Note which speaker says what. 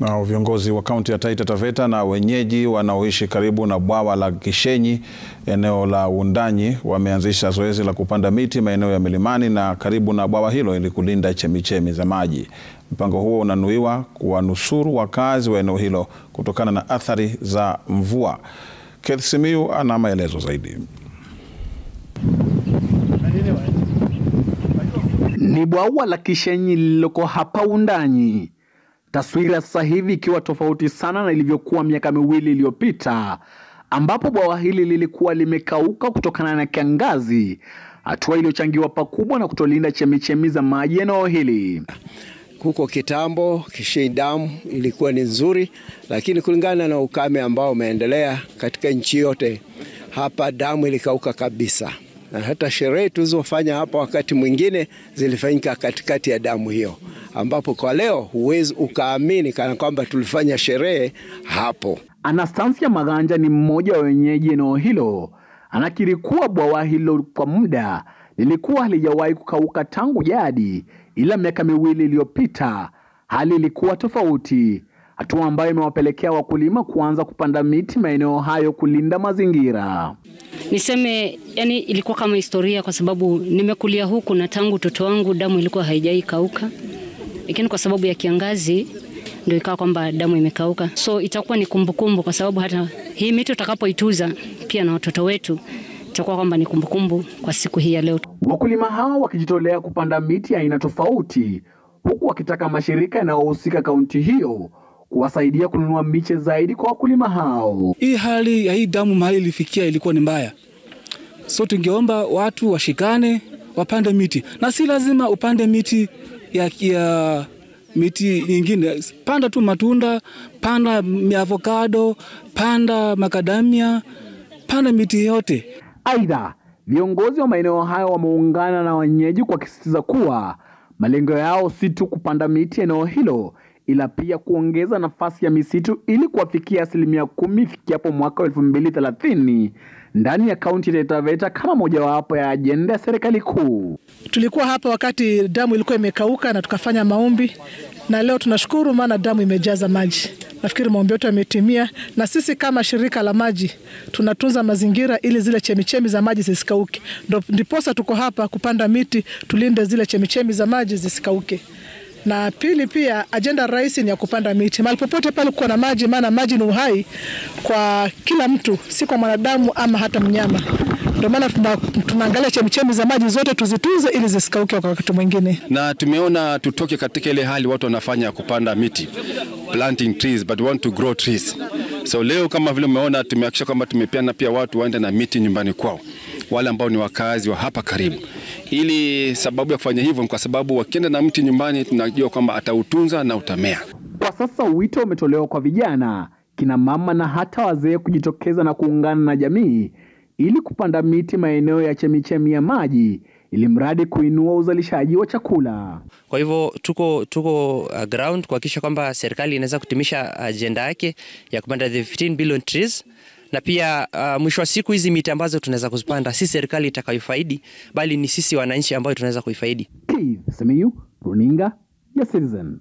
Speaker 1: Na viongozi wa kaunti ya Taita Taveta na wenyeji wanaoishi karibu na bwawa la Kishenyi eneo la Wundanyi wameanzisha zoezi la kupanda miti maeneo ya milimani na karibu na bwawa hilo ili kulinda chemichemi za maji. Mpango huo unanuiwa kuwanusuru wakazi wa eneo hilo kutokana na athari za mvua. Keith Simiyu ana maelezo zaidi.
Speaker 2: Ni bwawa la Kishenyi lililoko hapa Wundanyi. Taswira sasa hivi ikiwa tofauti sana na ilivyokuwa miaka miwili iliyopita, ambapo bwawa hili lilikuwa limekauka kutokana na kiangazi, hatua iliyochangiwa pakubwa na kutolinda chemichemi za maji eneo hili.
Speaker 3: Huko kitambo Kishenyi damu ilikuwa ni nzuri, lakini kulingana na ukame ambao umeendelea katika nchi yote, hapa damu ilikauka kabisa. Na hata sherehe tulizofanya hapa wakati mwingine zilifanyika katikati ya damu hiyo, ambapo kwa leo huwezi ukaamini kana kwamba tulifanya sherehe hapo. Anastasia
Speaker 2: Maganja ni mmoja wa wenyeji eneo hilo. Anakiri kuwa bwawa hilo kwa muda lilikuwa halijawahi kukauka tangu jadi, ila miaka miwili iliyopita hali ilikuwa tofauti, hatua ambayo imewapelekea wakulima kuanza kupanda miti maeneo hayo kulinda mazingira.
Speaker 4: Niseme yani ilikuwa kama historia, kwa sababu nimekulia huku na tangu utoto wangu damu ilikuwa haijai kauka, lakini kwa sababu ya kiangazi ndio ikawa kwamba damu imekauka. So itakuwa ni kumbukumbu, kwa sababu hata hii miti tutakapoituza pia na watoto wetu itakuwa kwamba ni kumbukumbu kwa siku hii ya leo.
Speaker 2: Wakulima hao wakijitolea kupanda miti aina tofauti, huku wakitaka mashirika yanayohusika kaunti hiyo kuwasaidia kununua miche zaidi kwa wakulima hao.
Speaker 5: Hii hali ya hii damu mahali ilifikia ilikuwa ni mbaya. So tungeomba watu washikane wapande miti. Na si lazima upande miti ya miti nyingine. Panda tu matunda, panda avocado, panda macadamia, panda miti yote.
Speaker 2: Aidha, viongozi wa maeneo hayo wameungana na wenyeji kwa kusisitiza kuwa malengo yao si tu kupanda miti eneo hilo, ila pia kuongeza nafasi ya misitu ili kuwafikia 10% ifikapo mwaka 2030 ndani ya kaunti ya Taita Taveta kama mojawapo ya ajenda ya serikali kuu.
Speaker 6: Tulikuwa hapa wakati damu ilikuwa imekauka na tukafanya maombi, na leo tunashukuru maana damu imejaza maji. Nafikiri maombi yetu yametimia, na sisi kama shirika la maji tunatunza mazingira ili zile chemichemi za maji zisikauke. Ndiposa tuko hapa kupanda miti tulinde zile chemichemi za maji zisikauke. Na pili pia ajenda rais ni ya kupanda miti mahali popote pale kuwa na maji, maana maji ni uhai kwa kila mtu, si kwa mwanadamu ama hata mnyama. Ndio maana tunaangalia chemichemi za maji zote tuzitunze ili zisikauke kwa wakati mwingine.
Speaker 7: Na tumeona tutoke katika ile hali watu wanafanya kupanda miti, planting trees, but we want to grow trees. So leo kama vile umeona tumehakikisha kwamba tumepeana pia watu waende na miti nyumbani kwao, wale ambao ni wakazi wa hapa karibu. Ili sababu ya kufanya hivyo kwa sababu wakienda na mti nyumbani tunajua kwamba atautunza na utamea.
Speaker 2: Kwa sasa wito umetolewa kwa vijana, kina mama na hata wazee kujitokeza na kuungana na jamii ili kupanda miti maeneo ya chemichemi ya maji ili mradi kuinua uzalishaji wa chakula.
Speaker 8: Kwa hivyo tuko ground kuhakikisha kwamba serikali inaweza kutimisha agenda yake ya kupanda the 15 billion trees. Na pia mwisho wa siku hizi miti ambazo tunaweza kuzipanda si serikali itakayofaidi, bali ni sisi wananchi ambao tunaweza kuifaidi.
Speaker 2: Keith Simiyu, Runinga ya Citizen.